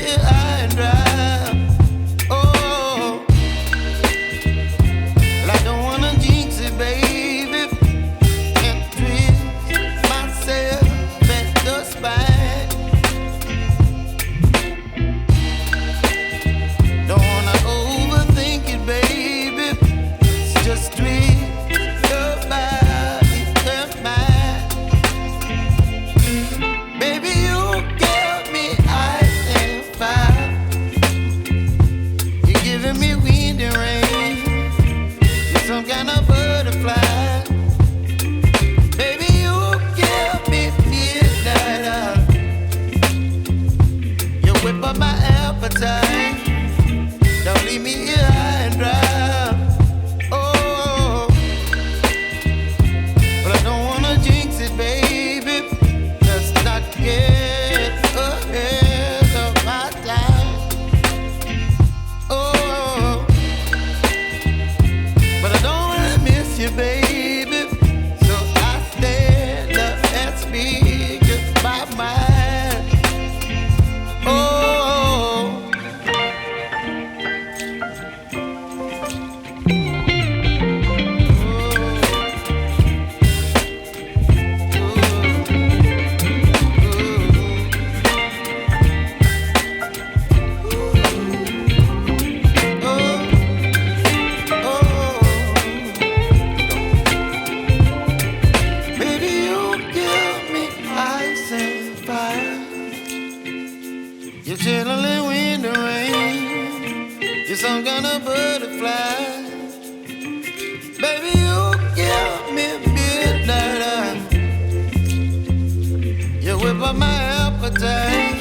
here high and dry. Oh, well, I don't wanna jinx it, baby, and twist myself at the spine. Don't wanna overthink it, baby. It's just twist your body and mine. Baby, you give me ice and fire. You're giving me wind and rain. You're some kind of butterfly. Baby, you give me midnight. You whip up my appetite. Don't leave me here high and dry. Oh, but I don't wanna jinx it, baby. Let's not get ahead of my time. Oh, but I don't wanna miss you, baby. So I stand up and speak my mind. Oh. Baby, you give me ice and fire. You're chilling wind and rain. You're some kind of butterfly. Baby, you give me midnight. You whip up my appetite.